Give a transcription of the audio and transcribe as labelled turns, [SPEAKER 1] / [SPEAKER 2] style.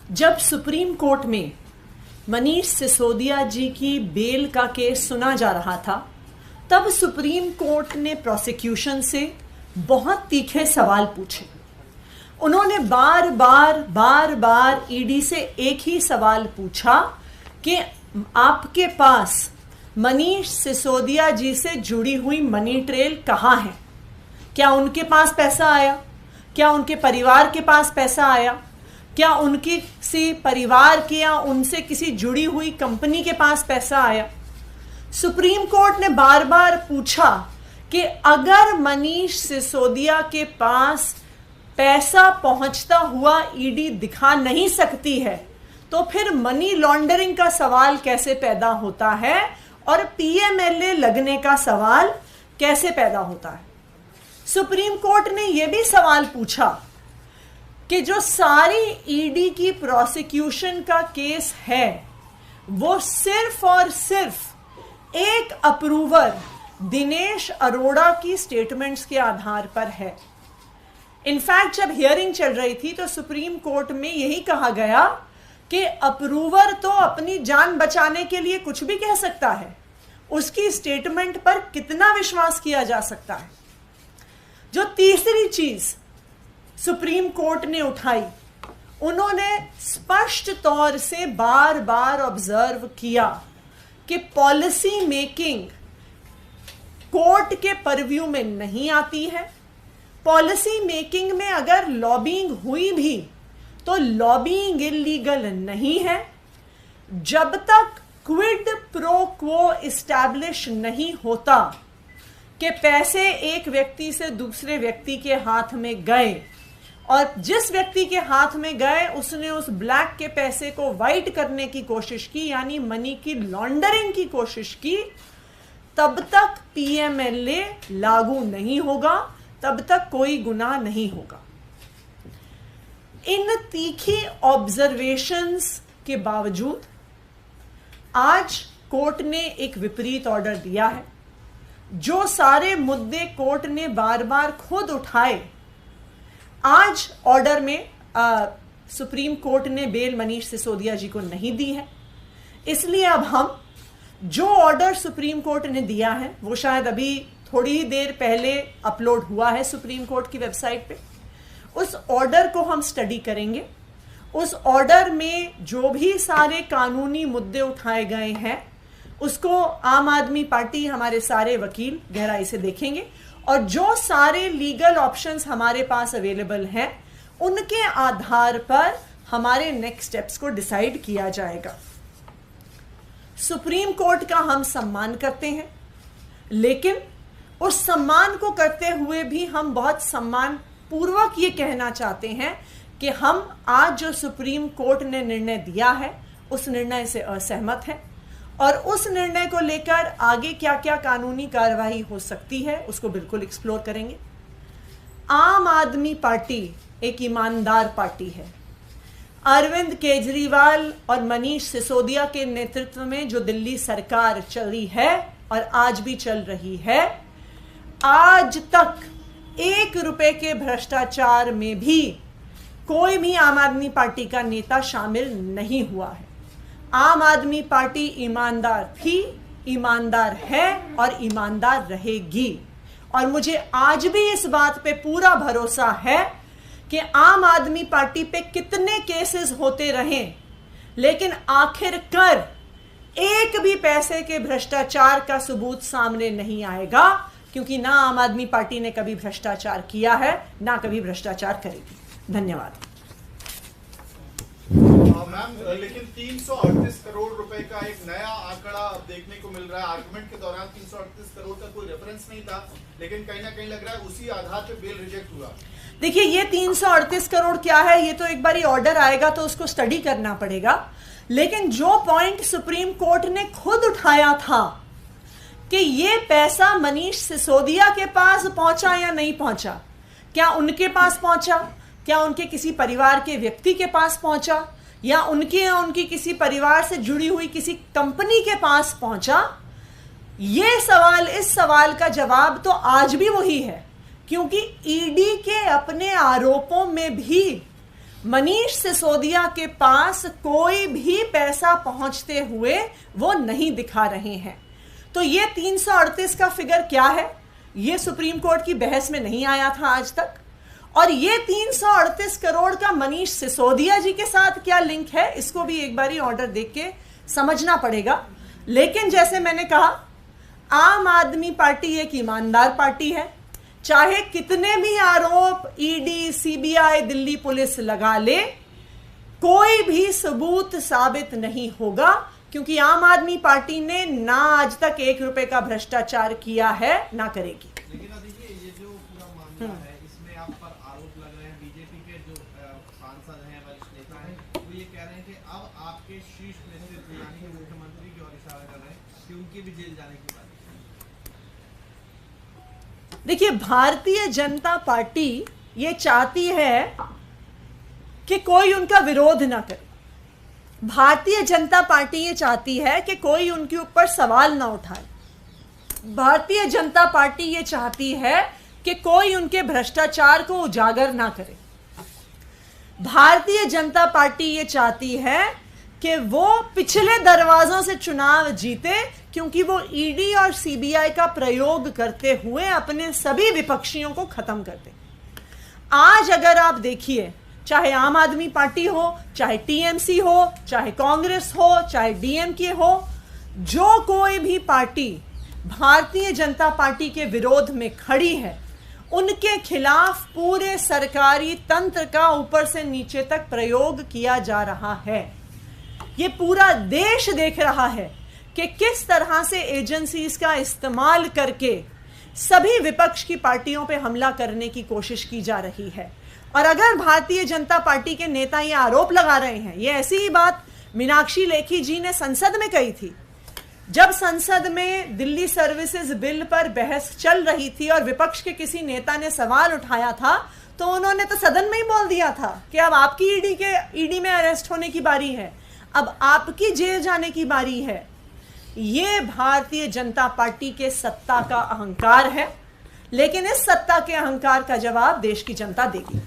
[SPEAKER 1] जब supreme court में मनीष सिसोदिया जी की बेल का केस सुना जा रहा था, तब सुप्रीम कोर्ट ने प्रोसिक्यूशन से बहुत तीखे सवाल पूछे। उन्होंने बार बार ईडी से एक ही सवाल पूछा कि आपके पास मनीष सिसोदिया जी से जुड़ी हुई मनी ट्रेल कहाँ है? क्या उनके पास पैसा आया? क्या उनके परिवार के पास पैसा आया? क्या उनके किसी परिवार के या उनसे किसी जुड़ी हुई कंपनी के पास पैसा आया? सुप्रीम कोर्ट ने बार बार पूछा कि अगर मनीष सिसोदिया के पास पैसा पहुंचता हुआ ईडी दिखा नहीं सकती है तो फिर मनी लॉन्ड्रिंग का सवाल कैसे पैदा होता है और पीएमएलए लगने का सवाल कैसे पैदा होता है? सुप्रीम कोर्ट ने यह भी सवाल पूछा कि जो सारी ईडी की प्रोसिक्यूशन का केस है वो सिर्फ और सिर्फ एक अप्रूवर दिनेश अरोड़ा की स्टेटमेंट्स के आधार पर है। इनफैक्ट जब हियरिंग चल रही थी तो सुप्रीम कोर्ट में यही कहा गया कि अप्रूवर तो अपनी जान बचाने के लिए कुछ भी कह सकता है, उसकी स्टेटमेंट पर कितना विश्वास किया जा सकता है। जो तीसरी चीज सुप्रीम कोर्ट ने उठाई, उन्होंने स्पष्ट तौर से बार बार ऑब्जर्व किया कि पॉलिसी मेकिंग कोर्ट के परव्यू में नहीं आती है। पॉलिसी मेकिंग में अगर लॉबिंग हुई भी तो लॉबिंग इलीगल नहीं है जब तक क्विड प्रो क्वो इस्टेब्लिश नहीं होता कि पैसे एक व्यक्ति से दूसरे व्यक्ति के हाथ में गए और जिस व्यक्ति के हाथ में गए उसने उस ब्लैक के पैसे को व्हाइट करने की कोशिश की, यानी मनी की लॉन्ड्रिंग की कोशिश की, तब तक पीएमएलए लागू नहीं होगा, तब तक कोई गुनाह नहीं होगा। इन तीखी ऑब्जर्वेशंस के बावजूद आज कोर्ट ने एक विपरीत ऑर्डर दिया है। जो सारे मुद्दे कोर्ट ने बार बार खुद उठाए, आज ऑर्डर में सुप्रीम कोर्ट ने बेल मनीष सिसोदिया जी को नहीं दी है। इसलिए अब हम जो ऑर्डर सुप्रीम कोर्ट ने दिया है वो शायद अभी थोड़ी ही देर पहले अपलोड हुआ है सुप्रीम कोर्ट की वेबसाइट पे, उस ऑर्डर को हम स्टडी करेंगे। उस ऑर्डर में जो भी सारे कानूनी मुद्दे उठाए गए हैं उसको आम आदमी पार्टी, हमारे सारे वकील गहराई से देखेंगे और जो सारे लीगल ऑप्शंस हमारे पास अवेलेबल हैं उनके आधार पर हमारे नेक्स्ट स्टेप्स को डिसाइड किया जाएगा। सुप्रीम कोर्ट का हम सम्मान करते हैं, लेकिन उस सम्मान को करते हुए भी हम बहुत सम्मान पूर्वक ये कहना चाहते हैं कि हम आज जो सुप्रीम कोर्ट ने निर्णय दिया है उस निर्णय से असहमत हैं और उस निर्णय को लेकर आगे क्या क्या कानूनी कार्रवाई हो सकती है उसको बिल्कुल एक्सप्लोर करेंगे। आम आदमी पार्टी एक ईमानदार पार्टी है। अरविंद केजरीवाल और मनीष सिसोदिया के नेतृत्व में जो दिल्ली सरकार चली है और आज भी चल रही है, आज तक 1 रुपए के भ्रष्टाचार में भी कोई भी आम आदमी पार्टी का नेता शामिल नहीं हुआ है। आम आदमी पार्टी ईमानदार थी, ईमानदार है और ईमानदार रहेगी। और मुझे आज भी इस बात पे पूरा भरोसा है कि आम आदमी पार्टी पे कितने केसेस होते रहें, लेकिन आखिरकार एक भी पैसे के भ्रष्टाचार का सबूत सामने नहीं आएगा, क्योंकि ना आम आदमी पार्टी ने कभी भ्रष्टाचार किया है ना कभी भ्रष्टाचार करेगी। धन्यवाद।
[SPEAKER 2] मैम, लेकिन 338 करोड़ रुपए का एक नया आंकड़ा अब देखने को मिल रहा है। आर्गुमेंट के दौरान 338 करोड़ का कोई रेफरेंस नहीं था, लेकिन कहीं ना कहीं लग रहा है उसी आधार पे बेल रिजेक्ट हुआ।
[SPEAKER 1] देखिए, ये 338 करोड़ क्या है, ये तो एक बारी ऑर्डर आएगा तो उसको स्टडी करना पड़ेगा। लेकिन जो पॉइंट सुप्रीम कोर्ट ने खुद उठाया था कि ये पैसा मनीष सिसोदिया के पास पहुंचा या नहीं पहुंचा, क्या उनके पास पहुंचा, क्या उनके किसी परिवार के व्यक्ति के पास पहुंचा, या उनकी किसी परिवार से जुड़ी हुई किसी कंपनी के पास पहुंचा, ये सवाल, इस सवाल का जवाब तो आज भी वही है। क्योंकि ईडी के अपने आरोपों में भी मनीष सिसोदिया के पास कोई भी पैसा पहुंचते हुए वो नहीं दिखा रहे हैं। तो ये 338 का फिगर क्या है, ये सुप्रीम कोर्ट की बहस में नहीं आया था आज तक। और ये 338 करोड़ का मनीष सिसोदिया जी के साथ क्या लिंक है, इसको भी एक बारी ऑर्डर देख के समझना पड़ेगा। लेकिन जैसे मैंने कहा, आम आदमी पार्टी एक ईमानदार पार्टी है। चाहे कितने भी आरोप ईडी, सीबीआई, दिल्ली पुलिस लगा ले, कोई भी सबूत साबित नहीं होगा, क्योंकि आम आदमी पार्टी ने ना आज तक 1 रुपए का भ्रष्टाचार किया है, ना करेगी।
[SPEAKER 3] लेकिन देखिए, ये जो पूरा मामला है, इसमें आप पर आरोप लग रहे हैं। बीजेपी के जो सांसद हैं, वरिष्ठ नेता हैं, वो ये कह रहे हैं कि अब आपके शीर्ष नेतृत्व यानी कि मुख्यमंत्री की ओर इशारा कर रहे हैं कि उनके भी जेल जाने की बात।
[SPEAKER 1] देखिए, भारतीय जनता पार्टी ये चाहती है कि कोई उनका विरोध ना करे। भारतीय जनता पार्टी ये चाहती है कि कोई उनके ऊपर सवाल ना उठाए। भारतीय जनता पार्टी ये चाहती है कि कोई उनके भ्रष्टाचार को उजागर ना करे। भारतीय जनता पार्टी ये चाहती है कि वो पिछले दरवाजों से चुनाव जीते, क्योंकि वो ईडी और सीबीआई का प्रयोग करते हुए अपने सभी विपक्षियों को खत्म कर दे। आज अगर आप देखिए, चाहे आम आदमी पार्टी हो, चाहे टीएमसी हो, चाहे कांग्रेस हो, चाहे डीएमके हो, जो कोई भी पार्टी भारतीय जनता पार्टी के विरोध में खड़ी है, उनके खिलाफ पूरे सरकारी तंत्र का ऊपर से नीचे तक प्रयोग किया जा रहा है। ये पूरा देश देख रहा है कि किस तरह से एजेंसीज का इस्तेमाल करके सभी विपक्ष की पार्टियों पे हमला करने की कोशिश की जा रही है। और अगर भारतीय जनता पार्टी के नेता ये आरोप लगा रहे हैं, ये ऐसी ही बात मीनाक्षी लेखी जी ने संसद में कही थी, जब संसद में दिल्ली सर्विसेज बिल पर बहस चल रही थी और विपक्ष के किसी नेता ने सवाल उठाया था, तो उन्होंने तो सदन में ही बोल दिया था कि अब आपकी ईडी में अरेस्ट होने की बारी है, अब आपकी जेल जाने की बारी है। ये भारतीय जनता पार्टी के सत्ता का अहंकार है, लेकिन इस सत्ता के अहंकार का जवाब देश की जनता देगी।